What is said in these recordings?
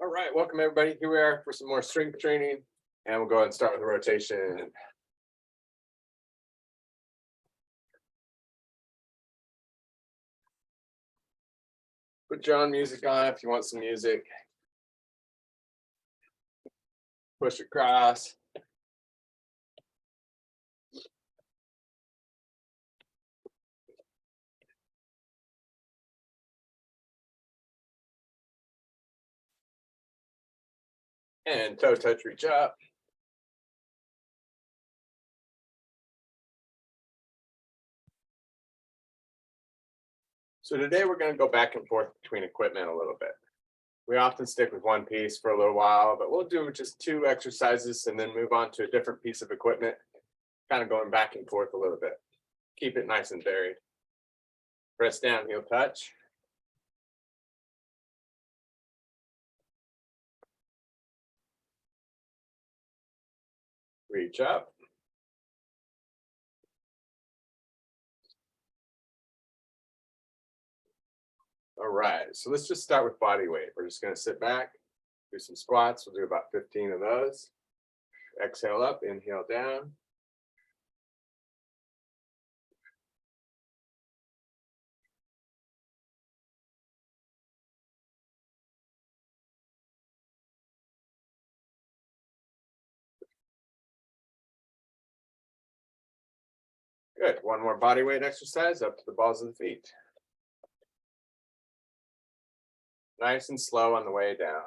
All right, welcome everybody. Here we are for some more strength training, and we'll go ahead and start with the rotation. Put your own music on if you want some music. Push across. And toe touch, reach up. So today we're going to go back and forth between equipment a little bit. We often stick with one piece for a little while, but we'll do just 2 exercises and then move on to a different piece of equipment, kind of going back and forth a little bit. Keep it nice and varied. Press down, heel touch. Reach up. All right, so let's just start with body weight. We're just going to sit back, do some squats. We'll do about 15 of those. Exhale up, inhale down. Good. One more body weight exercise up to the balls of the feet. Nice and slow on the way down.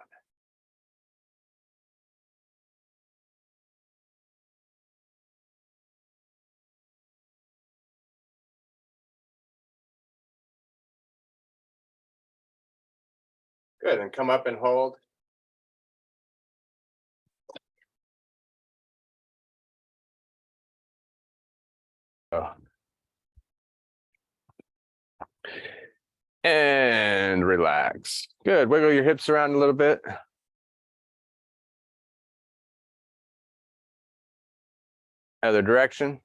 Good, and come up and hold. Oh. And relax. Good, wiggle your hips around a little bit. Other direction.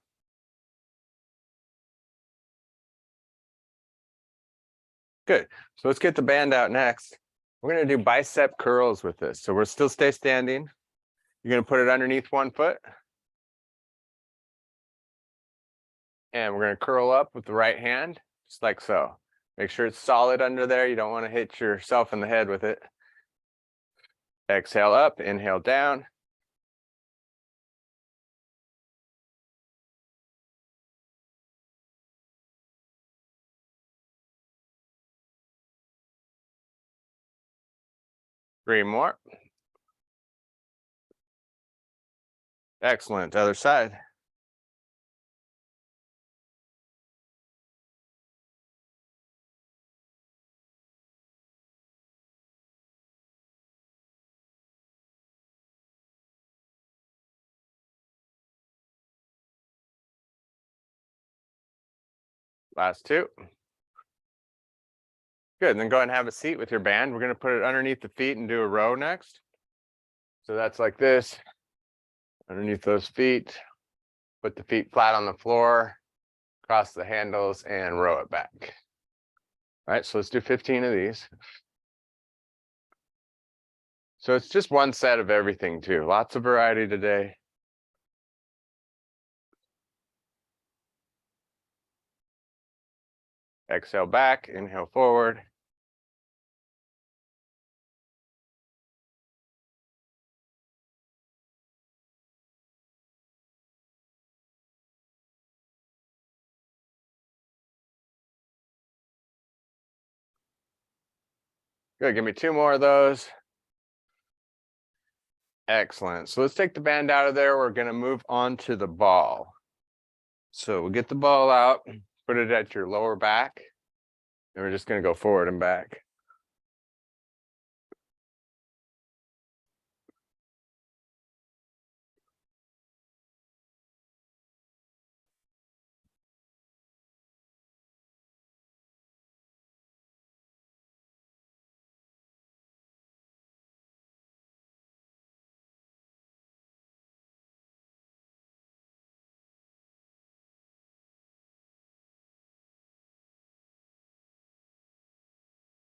Good, so let's get the band out next. We're going to do bicep curls with this. So we'll still stay standing. You're going to put it underneath one foot. And we're going to curl up with the right hand, just like so. Make sure it's solid under there. You don't want to hit yourself in the head with it. Exhale up, inhale down. Three more. Excellent. Other side. Last 2. Good, and then go ahead and have a seat with your band. We're going to put it underneath the feet and do a row next. So that's like this. Underneath those feet. Put the feet flat on the floor. Cross the handles and row it back. All right, so let's do 15 of these. So it's just one set of everything too. Lots of variety today. Exhale back, inhale forward. Good, give me 2 more of those. Excellent. So let's take the band out of there. We're going to move on to the ball. So we'll get the ball out, put it at your lower back, and we're just going to go forward and back.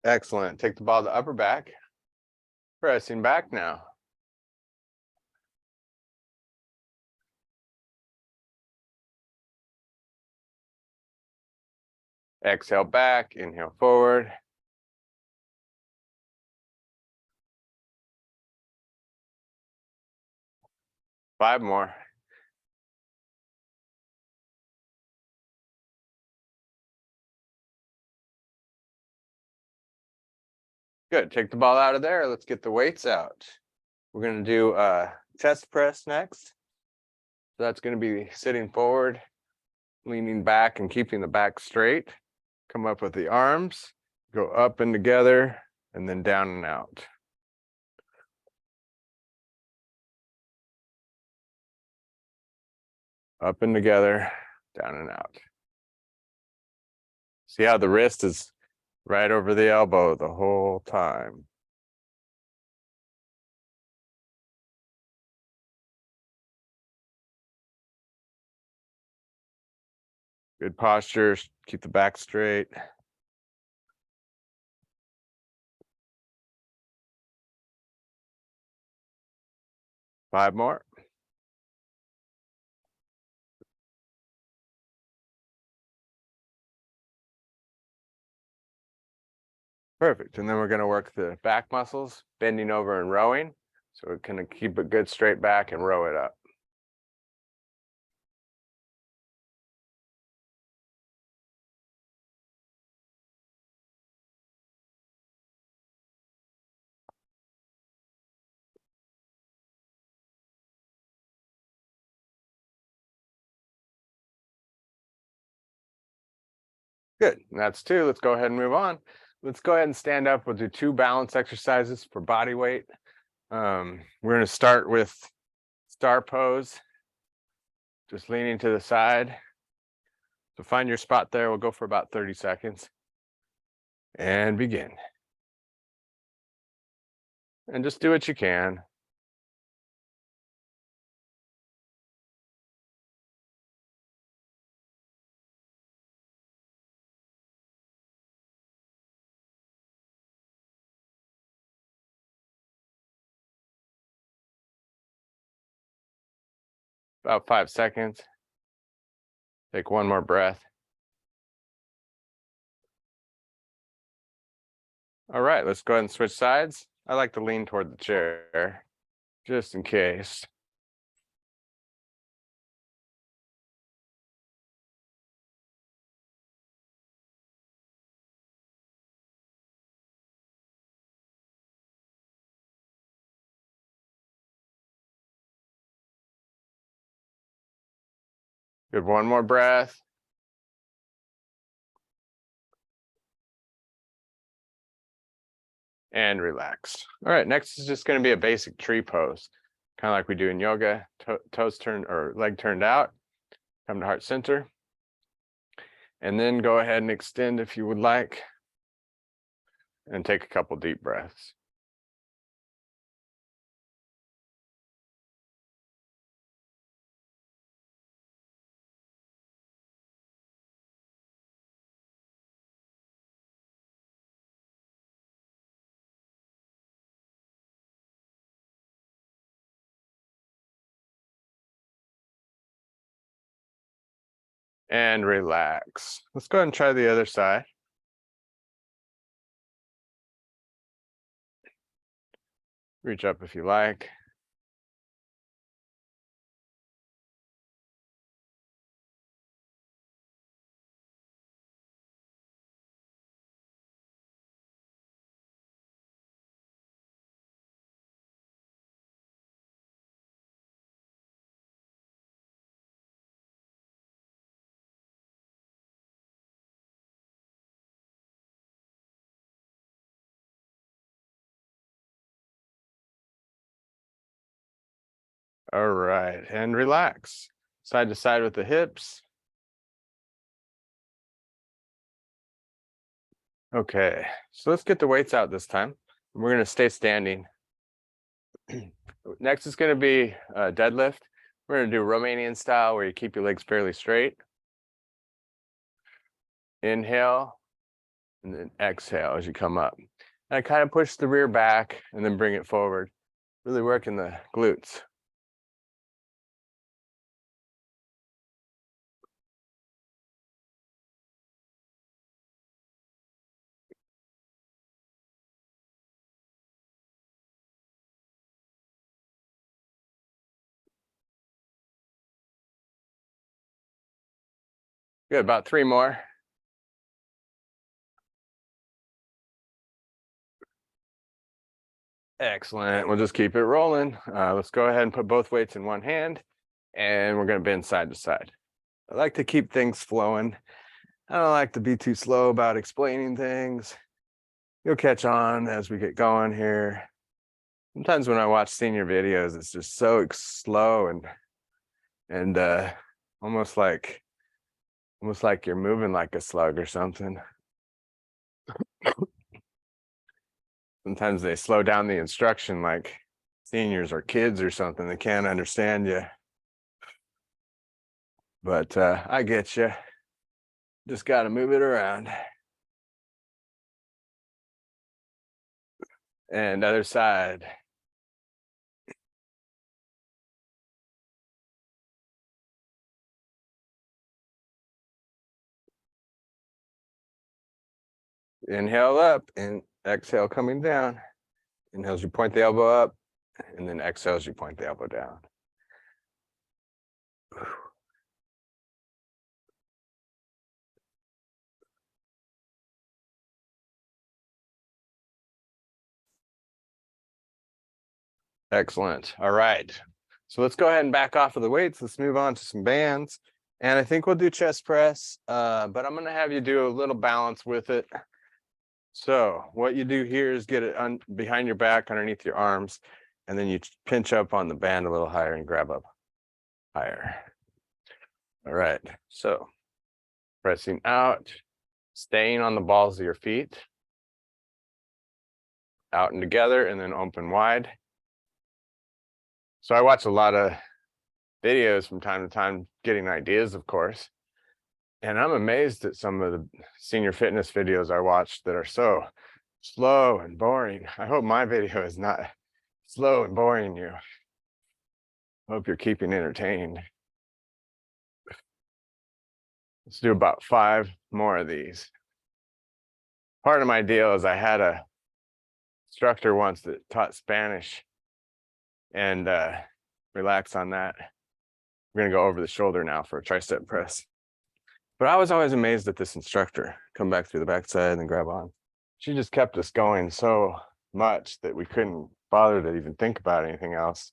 Excellent. Take the ball to upper back. Pressing back now. Exhale back, inhale forward. Five more. Good, take the ball out of there. Let's get the weights out. We're gonna do a chest press next. So that's gonna be sitting forward, leaning back and keeping the back straight. Come up with the arms, go up and together, and then down and out. Up and together, down and out. See how the wrist is right over the elbow the whole time. Good posture, keep the back straight. Five more. Perfect, and then we're gonna work the back muscles, bending over and rowing. So we're gonna keep a good straight back and row it up. Good, and that's two. Let's go ahead and move on. Let's go ahead and stand up. We'll do two balance exercises for body weight. We're gonna start with star pose, just leaning to the side. So find your spot there. We'll go for about 30 seconds. And begin. And just do what you can. About 5 seconds. Take one more breath. All right, let's go ahead and switch sides. I like to lean toward the chair, just in case. Good, one more breath. And relax. All right, next is just going to be a basic tree pose, kind of like we do in yoga. Toes turned or leg turned out. Come to heart center. And then go ahead and extend if you would like. And take a couple deep breaths. And relax. Let's go ahead and try the other side. Reach up if you like. All right, and relax. Side to side with the hips. Okay, so let's get the weights out this time. We're going to stay standing. Next is going to be a deadlift. We're going to do Romanian style where you keep your legs fairly straight. Inhale, and then exhale as you come up. And I kind of push the rear back and then bring it forward, really working the glutes. Good, about 3 more. Excellent. We'll just keep it rolling. Let's go ahead and put both weights in one hand, and we're going to bend side to side. I like to keep things flowing. I don't like to be too slow about explaining things. You'll catch on as we get going here. Sometimes when I watch senior videos, it's just so slow and almost like you're moving like a slug or something. Sometimes they slow down the instruction like seniors or kids or something. They can't understand you. But I get you. Just got to move it around. And other side. Inhale up and exhale coming down. Inhales, you point the elbow up, and then exhales, you point the elbow down. Excellent. All right. So let's go ahead and back off of the weights. Let's move on to some bands. And I think we'll do chest press, but I'm going to have you do a little balance with it. So what you do here is get it behind your back, underneath your arms, and then you pinch up on the band a little higher and grab up higher. All right. So pressing out, staying on the balls of your feet, out and together, and then open wide. So I watch a lot of videos from time to time, getting ideas, of course. And I'm amazed at some of the senior fitness videos I watch that are so slow and boring. I hope my video is not slow and boring you. Hope you're keeping entertained. Let's do about 5 more of these. Part of my deal is I had a instructor once that taught Spanish, and relax on that. We're gonna go over the shoulder now for a tricep press. But I was always amazed at this instructor. Come back through the backside and grab on. She just kept us going so much that we couldn't bother to even think about anything else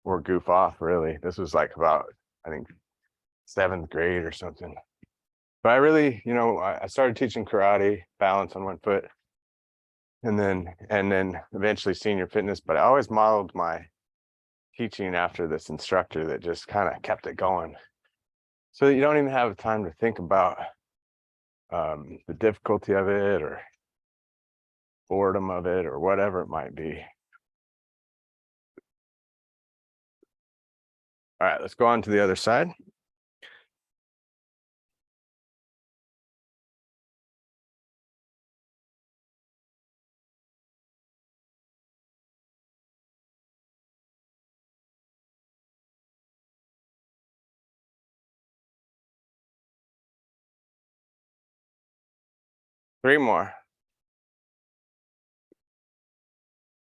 or goof off, really. This was like about, I think, 7th grade or something. But I really, I started teaching karate, balance on one foot, and then eventually senior fitness. But I always modeled my teaching after this instructor that just kind of kept it going. So you don't even have time to think about the difficulty of it or boredom of it or whatever it might be. All right, let's go on to the other side. Three more.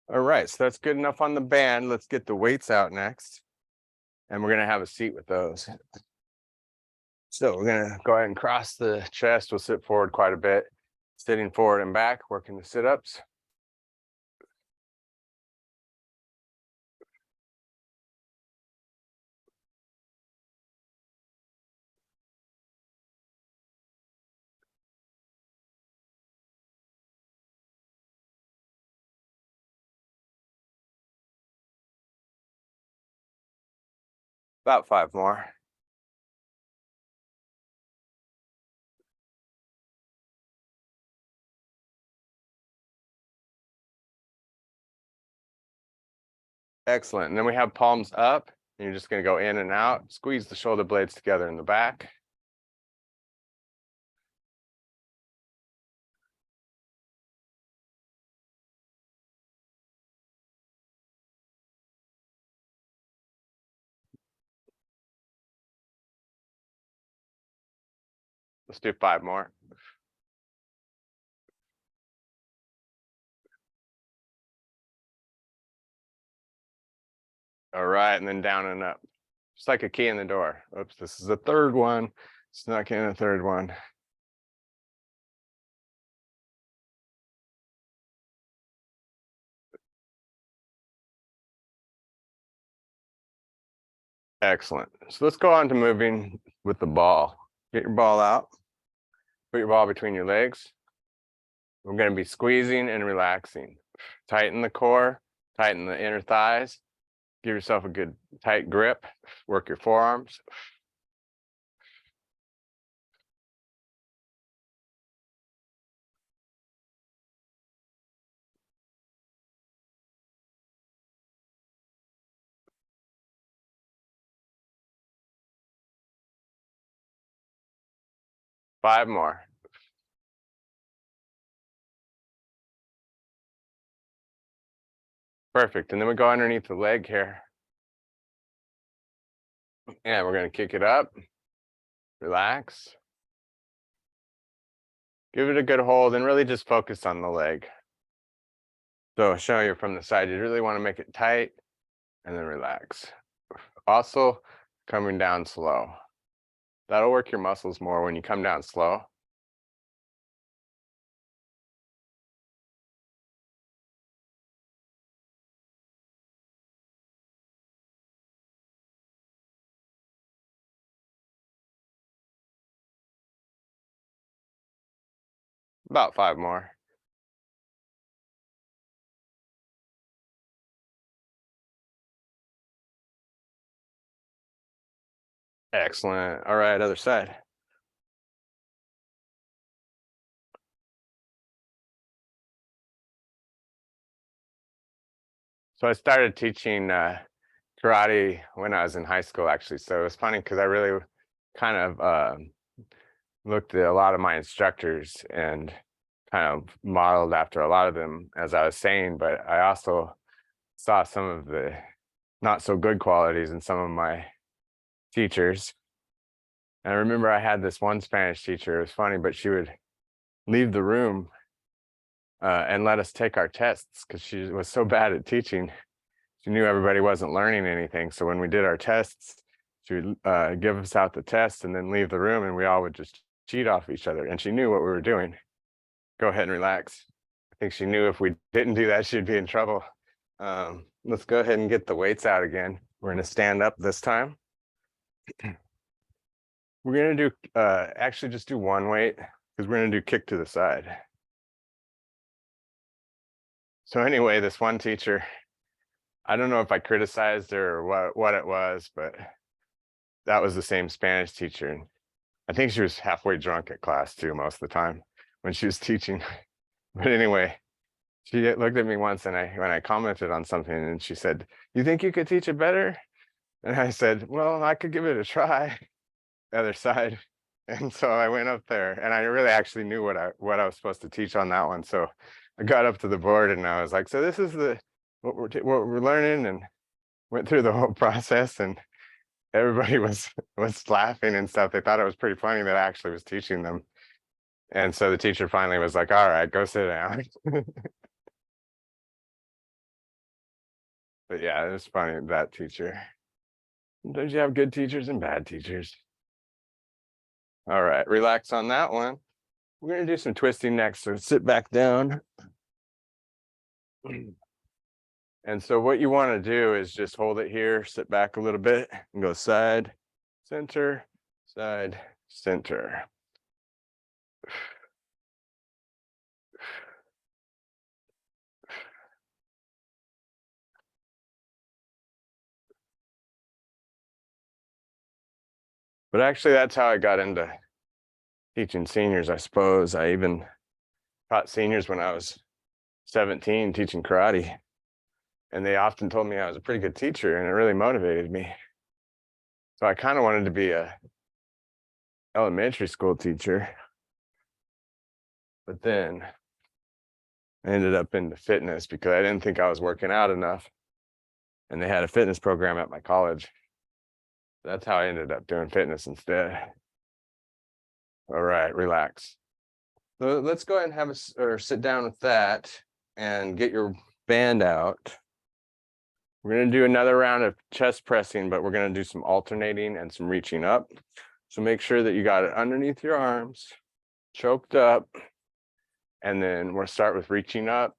All right, so that's good enough on the band. Let's get the weights out next. And we're gonna have a seat with those. So we're gonna go ahead and cross the chest. We'll sit forward quite a bit, sitting forward and back, working the sit-ups. About 5 more. Excellent. And then we have palms up. And you're just going to go in and out. Squeeze the shoulder blades together in the back. Let's do 5 more. All right, and then down and up. Just like a key in the door. Oops, this is the third one. Snuck in a third one. Excellent. So let's go on to moving with the ball. Get your ball out. Put your ball between your legs. We're going to be squeezing and relaxing. Tighten the core, tighten the inner thighs. Give yourself a good tight grip. Work your forearms. Five more. Perfect. And then we go underneath the leg here. And we're going to kick it up. Relax. Give it a good hold and really just focus on the leg. So show you from the side, you really want to make it tight and then relax. Also coming down slow. That'll work your muscles more when you come down slow. About 5 more. Excellent. All right, other side. So I started teaching karate when I was in high school, actually. So it was funny because I really kind of looked at a lot of my instructors and kind of modeled after a lot of them, as I was saying, but I also saw some of the not so good qualities in some of my teachers. And I remember I had this one Spanish teacher. It was funny, but she would leave the room and let us take our tests because she was so bad at teaching. She knew everybody wasn't learning anything. So when we did our tests, she would give us out the test and then leave the room, and we all would just cheat off each other. And she knew what we were doing. Go ahead and relax. I think she knew if we didn't do that, she'd be in trouble. Let's go ahead and get the weights out again. We're going to stand up this time. We're going to do, actually just do one weight because we're going to do kick to the side. So anyway, this one teacher, I don't know if I criticized her or what it was, but that was the same Spanish teacher. And I think she was halfway drunk at class too, most of the time when she was teaching. But anyway, she looked at me once and when I commented on something, and she said, "You think you could teach it better?" And I said, "Well, I could give it a try." The other side. And so I went up there, and I really actually knew what I was supposed to teach on that one. So I got up to the board and I was like, "So this is what we're learning," and went through the whole process, and everybody was laughing and stuff. They thought it was pretty funny that I actually was teaching them. And so the teacher finally was like, "All right, go sit down." But yeah, it was funny, that teacher. Sometimes you have good teachers and bad teachers. All right, relax on that one. We're going to do some twisting next, so sit back down. And so what you want to do is just hold it here, sit back a little bit, and go side, center, side, center. But actually, that's how I got into teaching seniors, I suppose. I even taught seniors when I was 17 teaching karate. And they often told me I was a pretty good teacher, and it really motivated me. So I kind of wanted to be a elementary school teacher. But then I ended up into fitness because I didn't think I was working out enough. And they had a fitness program at my college. That's how I ended up doing fitness instead. All right, relax. So let's go ahead and have or sit down with that and get your band out. We're going to do another round of chest pressing, but we're going to do some alternating and some reaching up. So make sure that you got it underneath your arms, choked up, and then we'll start with reaching up.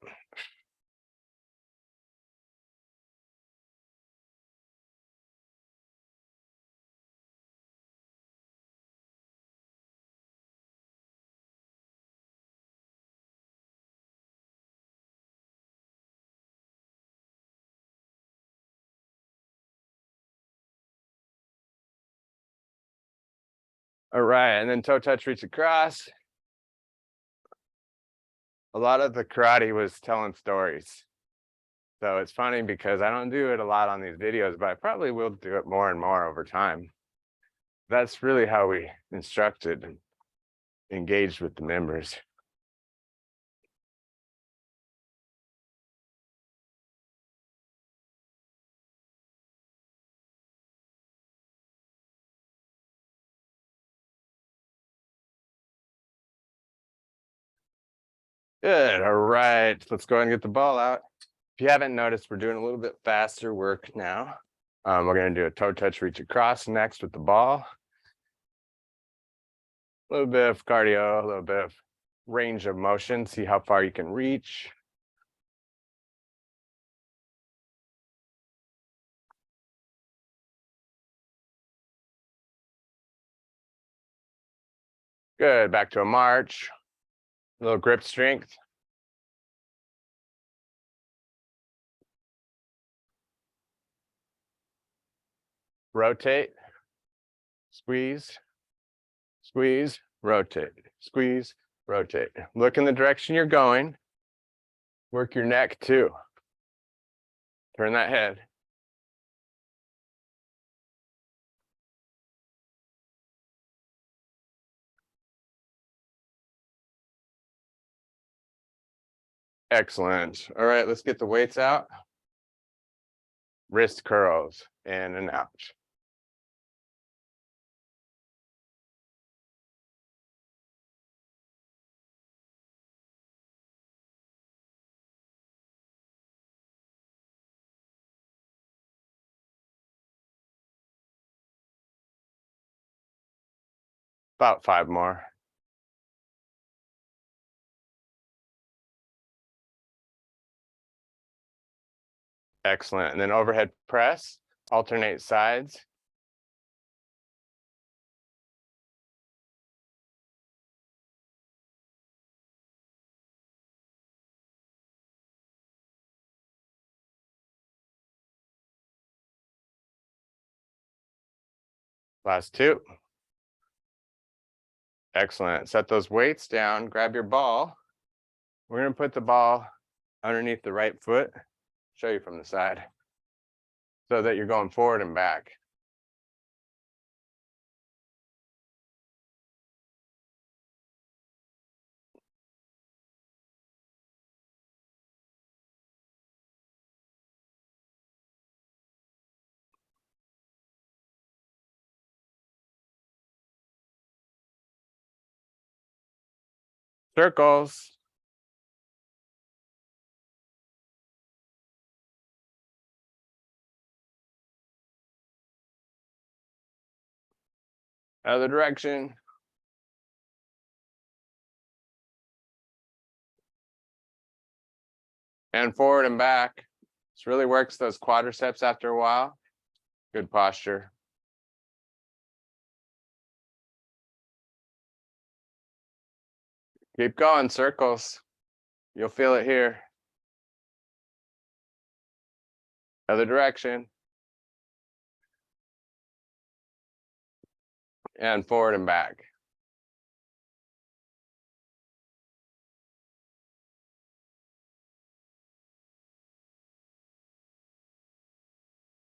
All right, and then toe touch, reach across. A lot of the karate was telling stories. So it's funny because I don't do it a lot on these videos, but I probably will do it more and more over time. That's really how we instructed and engaged with the members. Good, all right, let's go ahead and get the ball out. If you haven't noticed, we're doing a little bit faster work now. We're gonna do a toe touch, reach across next with the ball. A little bit of cardio, a little bit of range of motion, see how far you can reach. Good, back to a march. A little grip strength. Rotate, squeeze, squeeze, rotate, squeeze, rotate. Look in the direction you're going. Work your neck too. Turn that head. Excellent. All right, let's get the weights out. Wrist curls in and out. About 5 more. Excellent. And then overhead press, alternate sides. Last 2. Excellent. Set those weights down, grab your ball. We're going to put the ball underneath the right foot. Show you from the side so that you're going forward and back. Circles. Other direction. And forward and back. This really works those quadriceps after a while. Good posture. Keep going, circles. You'll feel it here. Other direction. And forward and back.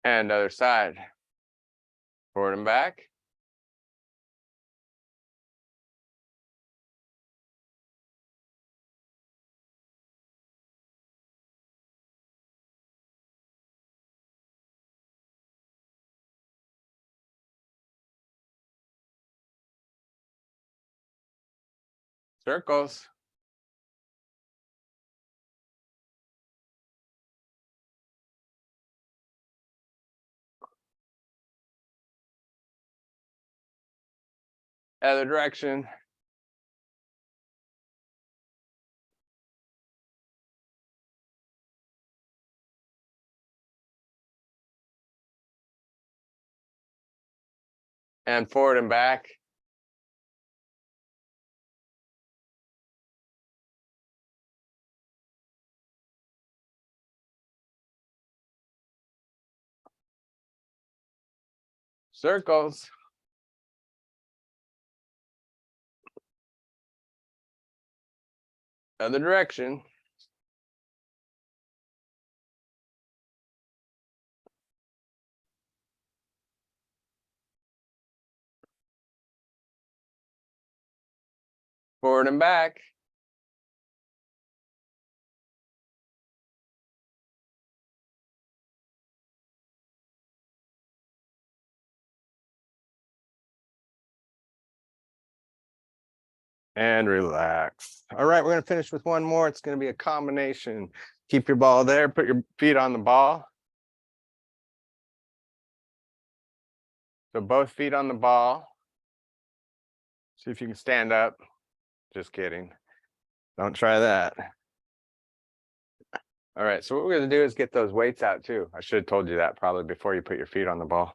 And other side. Forward and back. Circles. Other direction. And forward and back. Circles. Other direction. Forward and back. And relax. All right, we're gonna finish with one more. It's gonna be a combination. Keep your ball there, put your feet on the ball. So both feet on the ball. See if you can stand up. Just kidding. Don't try that. All right, so what we're gonna do is get those weights out too. I should have told you that probably before you put your feet on the ball.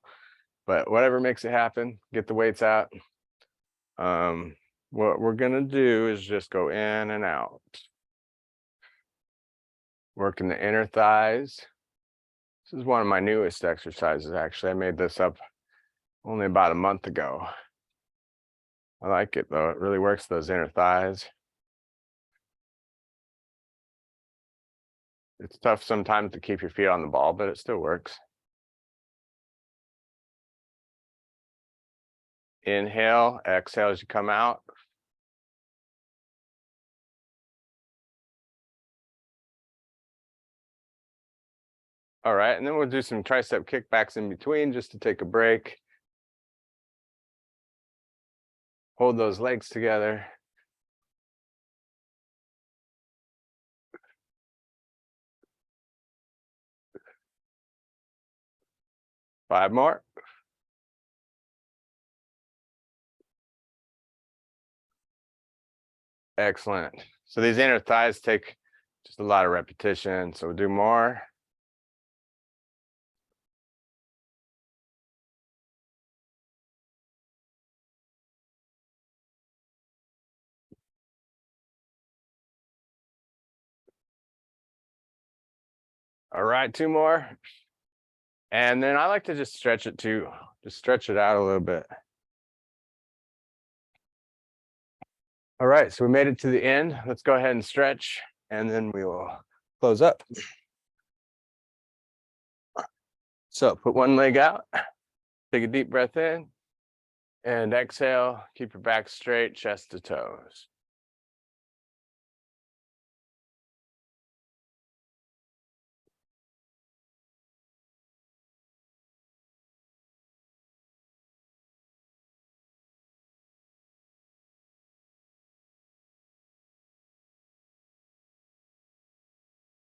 But whatever makes it happen, get the weights out. What we're gonna do is just go in and out. Working the inner thighs. This is one of my newest exercises, actually. I made this up only about a month ago. I like it though. It really works those inner thighs. It's tough sometimes to keep your feet on the ball, but it still works. Inhale, exhale as you come out. All right, and then we'll do some tricep kickbacks in between just to take a break. Hold those legs together. Five more. Excellent. So these inner thighs take just a lot of repetition. So we'll do more. All right, two more. And then I like to just stretch it too. Just stretch it out a little bit. All right, so we made it to the end. Let's go ahead and stretch, and then we will close up. So put one leg out, take a deep breath in, and exhale. Keep your back straight, chest to toes.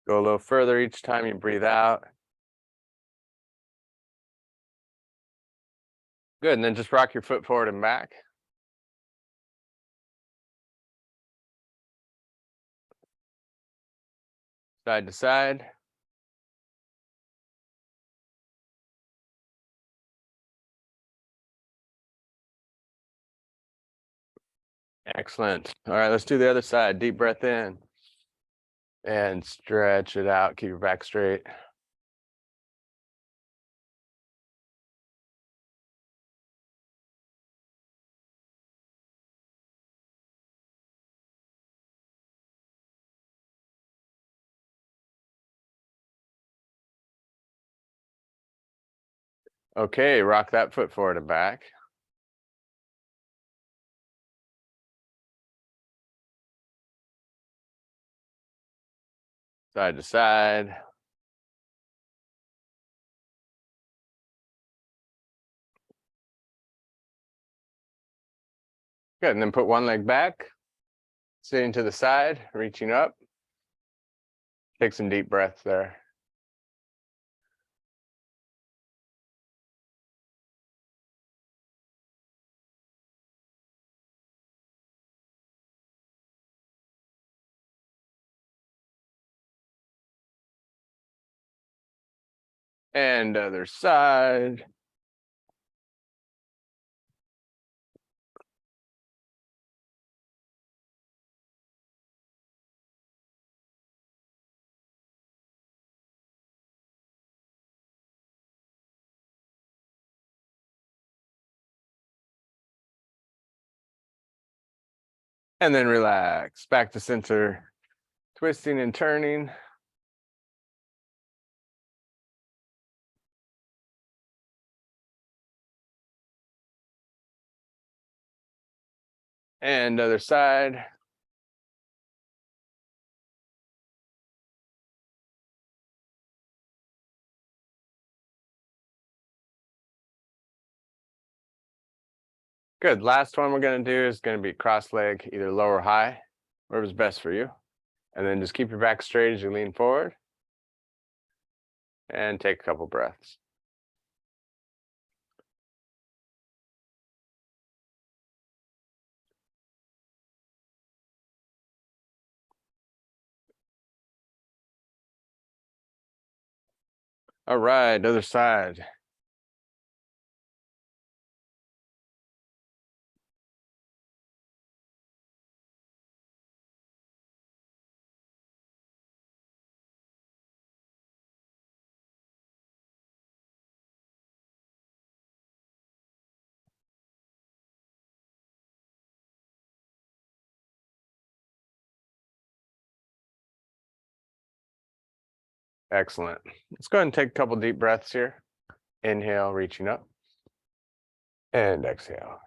Go a little further each time you breathe out. Good, and then just rock your foot forward and back. Side to side. Excellent. All right, let's do the other side. Deep breath in. And stretch it out. Keep your back straight. Okay, rock that foot forward and back. Side to side. Good, and then put one leg back. Sitting to the side, reaching up. Take some deep breaths there. And other side. And then relax, back to center, twisting and turning. And other side. Good, last one we're gonna do is gonna be cross leg, either low or high, whatever's best for you. And then just keep your back straight as you lean forward. And take a couple breaths. All right, other side. Excellent. Let's go ahead and take a couple deep breaths here. Inhale, reaching up. And exhale.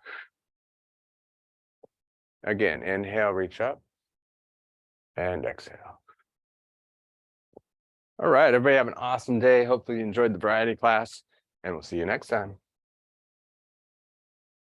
Again, inhale, reach up. And exhale. All right, everybody have an awesome day. Hopefully you enjoyed the variety class, and we'll see you next time.